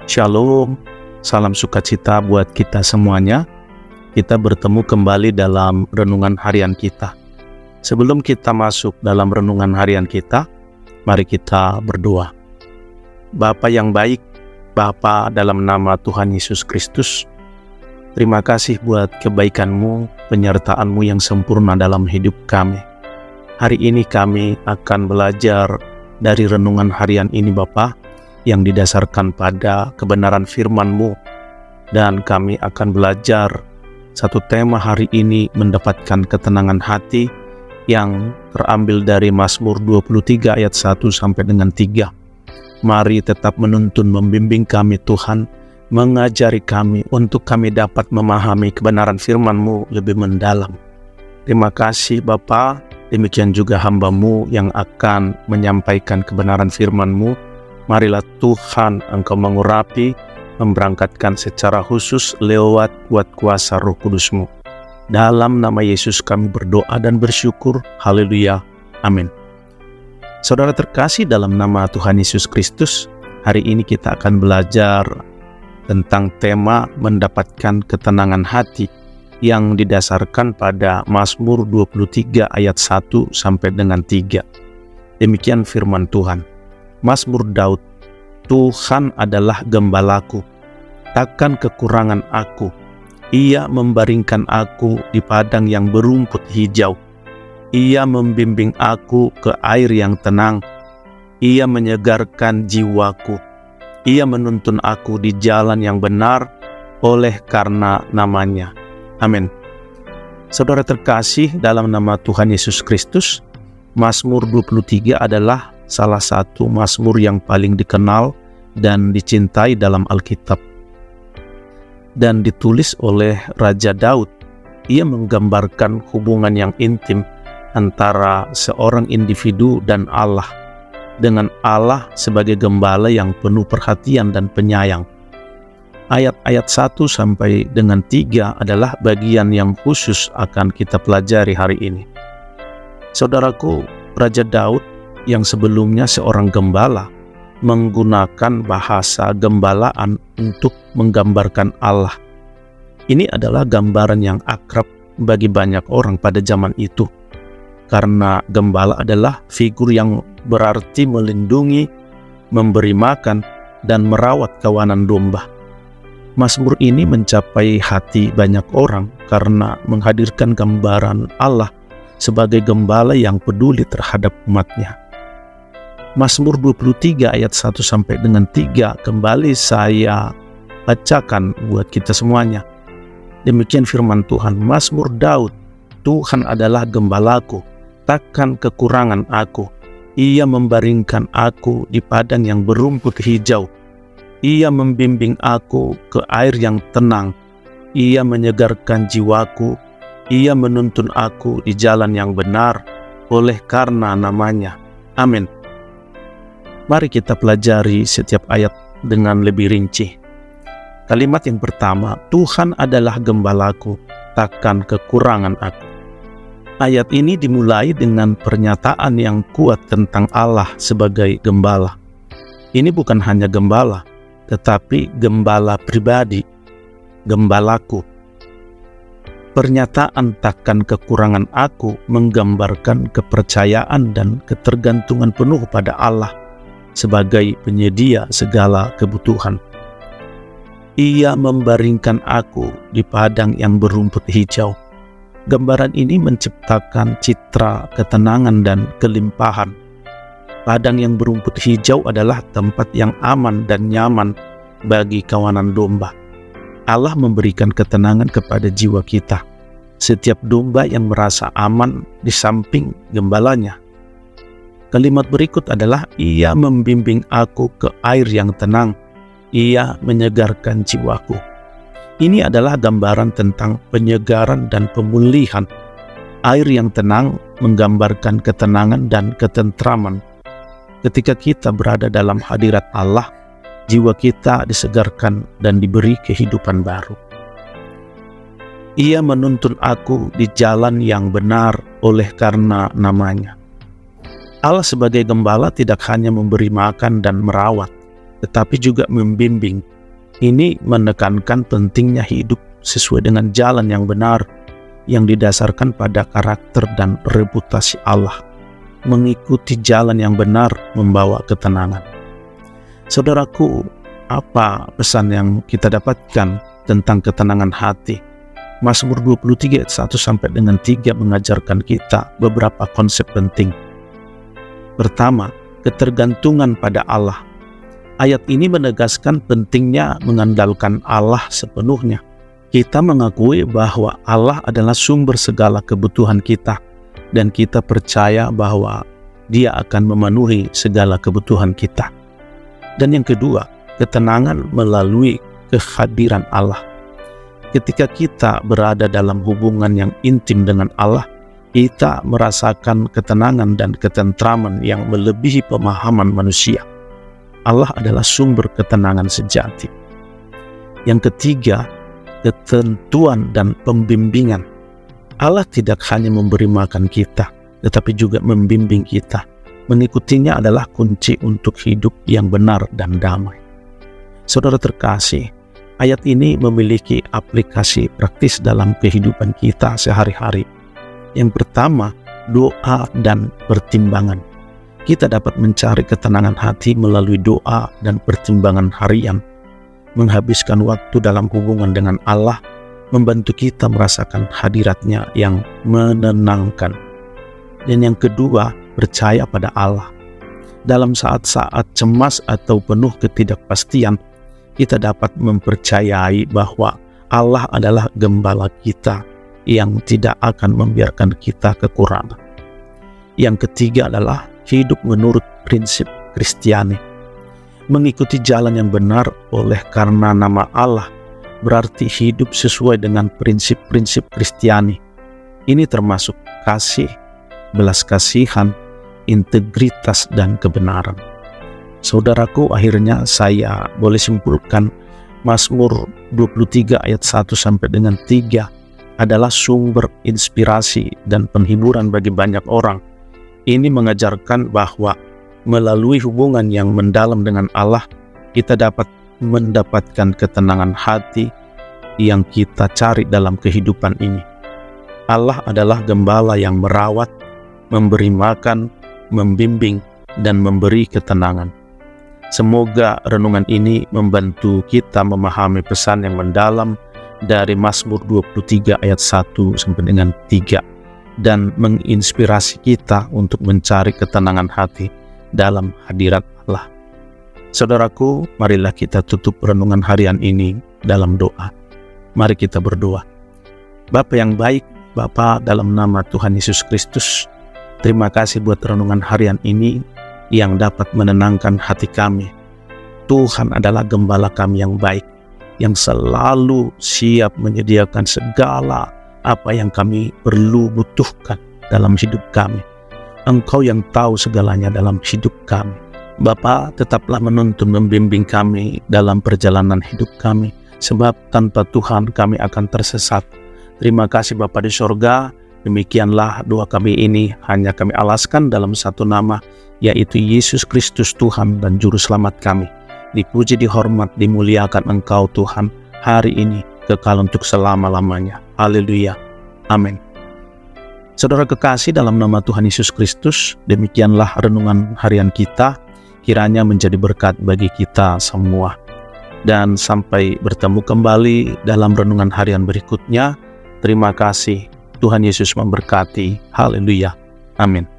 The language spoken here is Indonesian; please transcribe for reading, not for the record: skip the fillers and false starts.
Shalom, salam sukacita buat kita semuanya. Kita bertemu kembali dalam renungan harian kita. Sebelum kita masuk dalam renungan harian kita, mari kita berdoa. Bapa yang baik, Bapa dalam nama Tuhan Yesus Kristus, terima kasih buat kebaikan-Mu, penyertaan-Mu yang sempurna dalam hidup kami. Hari ini kami akan belajar dari renungan harian ini Bapa, yang didasarkan pada kebenaran firman-Mu, dan kami akan belajar satu tema hari ini, mendapatkan ketenangan hati, yang terambil dari Mazmur 23 ayat 1 sampai dengan 3. Mari tetap menuntun membimbing kami Tuhan, mengajari kami untuk kami dapat memahami kebenaran firman-Mu lebih mendalam. Terima kasih Bapa, demikian juga hamba-Mu yang akan menyampaikan kebenaran firman-Mu. Marilah Tuhan Engkau mengurapi, memberangkatkan secara khusus lewat kuat kuasa Roh Kudus-Mu. Dalam nama Yesus kami berdoa dan bersyukur. Haleluya. Amin. Saudara terkasih dalam nama Tuhan Yesus Kristus, hari ini kita akan belajar tentang tema mendapatkan ketenangan hati yang didasarkan pada Mazmur 23 ayat 1 sampai dengan 3. Demikian firman Tuhan. Mazmur Daud, Tuhan adalah gembalaku, takkan kekurangan aku. Ia membaringkan aku di padang yang berumput hijau. Ia membimbing aku ke air yang tenang. Ia menyegarkan jiwaku. Ia menuntun aku di jalan yang benar oleh karena namanya. Amin. Saudara terkasih dalam nama Tuhan Yesus Kristus, Mazmur 23 adalah salah satu mazmur yang paling dikenal dan dicintai dalam Alkitab. Dan ditulis oleh Raja Daud. Ia menggambarkan hubungan yang intim antara seorang individu dan Allah, dengan Allah sebagai gembala yang penuh perhatian dan penyayang. Ayat-ayat 1 sampai dengan 3 adalah bagian yang khusus akan kita pelajari hari ini. Saudaraku, Raja Daud yang sebelumnya seorang gembala menggunakan bahasa gembalaan untuk menggambarkan Allah. Ini adalah gambaran yang akrab bagi banyak orang pada zaman itu, karena gembala adalah figur yang berarti melindungi, memberi makan, dan merawat kawanan domba. Mazmur ini mencapai hati banyak orang karena menghadirkan gambaran Allah sebagai gembala yang peduli terhadap umatnya. Mazmur 23 ayat 1 sampai dengan 3 kembali saya bacakan buat kita semuanya. Demikian firman Tuhan. Mazmur Daud, Tuhan adalah gembalaku, takkan kekurangan aku. Ia membaringkan aku di padang yang berumput hijau. Ia membimbing aku ke air yang tenang. Ia menyegarkan jiwaku. Ia menuntun aku di jalan yang benar oleh karena namanya. Amin. Mari kita pelajari setiap ayat dengan lebih rinci. Kalimat yang pertama, Tuhan adalah gembalaku, takkan kekurangan aku. Ayat ini dimulai dengan pernyataan yang kuat tentang Allah sebagai gembala. Ini bukan hanya gembala, tetapi gembala pribadi, gembalaku. Pernyataan takkan kekurangan aku menggambarkan kepercayaan dan ketergantungan penuh pada Allah sebagai penyedia segala kebutuhan. Ia membaringkan aku di padang yang berumput hijau. Gambaran ini menciptakan citra ketenangan dan kelimpahan. Padang yang berumput hijau adalah tempat yang aman dan nyaman bagi kawanan domba. Allah memberikan ketenangan kepada jiwa kita. Setiap domba yang merasa aman di samping gembalanya. Kalimat berikut adalah, ia membimbing aku ke air yang tenang. Ia menyegarkan jiwaku. Ini adalah gambaran tentang penyegaran dan pemulihan. Air yang tenang menggambarkan ketenangan dan ketentraman. Ketika kita berada dalam hadirat Allah, jiwa kita disegarkan dan diberi kehidupan baru. Ia menuntun aku di jalan yang benar oleh karena namanya. Allah sebagai gembala tidak hanya memberi makan dan merawat, tetapi juga membimbing, Ini menekankan pentingnya hidup sesuai dengan jalan yang benar, yang didasarkan pada karakter dan reputasi Allah. Mengikuti jalan yang benar membawa ketenangan. Saudaraku, apa pesan yang kita dapatkan tentang ketenangan hati? Mazmur 23 ayat 1 sampai dengan 3 mengajarkan kita beberapa konsep penting. Pertama, ketergantungan pada Allah. Ayat ini menegaskan pentingnya mengandalkan Allah sepenuhnya. Kita mengakui bahwa Allah adalah sumber segala kebutuhan kita, dan kita percaya bahwa Dia akan memenuhi segala kebutuhan kita. Dan yang kedua, ketenangan melalui kehadiran Allah. Ketika kita berada dalam hubungan yang intim dengan Allah, kita merasakan ketenangan dan ketentraman yang melebihi pemahaman manusia. Allah adalah sumber ketenangan sejati. Yang ketiga, ketentuan dan pembimbingan. Allah tidak hanya memberi makan kita, tetapi juga membimbing kita. Mengikutinya adalah kunci untuk hidup yang benar dan damai. Saudara terkasih, ayat ini memiliki aplikasi praktis dalam kehidupan kita sehari-hari. Yang pertama, doa dan pertimbangan. Kita dapat mencari ketenangan hati melalui doa dan pertimbangan harian. Menghabiskan waktu dalam hubungan dengan Allah membantu kita merasakan hadirat-Nya yang menenangkan. Dan yang kedua, percaya pada Allah. Dalam saat-saat cemas atau penuh ketidakpastian, kita dapat mempercayai bahwa Allah adalah gembala kita yang tidak akan membiarkan kita kekurangan. Yang ketiga adalah hidup menurut prinsip Kristiani. Mengikuti jalan yang benar oleh karena nama Allah berarti hidup sesuai dengan prinsip-prinsip Kristiani. Ini termasuk kasih, belas kasihan, integritas, dan kebenaran. Saudaraku, akhirnya saya boleh simpulkan Mazmur 23 ayat 1 sampai dengan 3 adalah sumber inspirasi dan penghiburan bagi banyak orang. Ini mengajarkan bahwa melalui hubungan yang mendalam dengan Allah, kita dapat mendapatkan ketenangan hati yang kita cari dalam kehidupan ini. Allah adalah gembala yang merawat, memberi makan, membimbing, dan memberi ketenangan. Semoga renungan ini membantu kita memahami pesan yang mendalam dari Mazmur 23 ayat 1 sampai dengan 3 dan menginspirasi kita untuk mencari ketenangan hati dalam hadirat Allah. Saudaraku, marilah kita tutup renungan harian ini dalam doa. Mari kita berdoa. Bapa yang baik, Bapa, dalam nama Tuhan Yesus Kristus, terima kasih buat renungan harian ini yang dapat menenangkan hati kami. Tuhan adalah gembala kami yang baik, yang selalu siap menyediakan segala apa yang kami perlu butuhkan dalam hidup kami. Engkau yang tahu segalanya dalam hidup kami. Bapa, tetaplah menuntun membimbing kami dalam perjalanan hidup kami, sebab tanpa Tuhan kami akan tersesat. Terima kasih Bapa di sorga. Demikianlah doa kami ini hanya kami alaskan dalam satu nama, yaitu Yesus Kristus Tuhan dan Juru Selamat kami. Dipuji, dihormat, dimuliakan Engkau Tuhan hari ini, kekal untuk selama-lamanya. Haleluya. Amin. Saudara kekasih, dalam nama Tuhan Yesus Kristus, demikianlah renungan harian kita. Kiranya menjadi berkat bagi kita semua. Dan sampai bertemu kembali dalam renungan harian berikutnya. Terima kasih. Tuhan Yesus memberkati. Haleluya. Amin.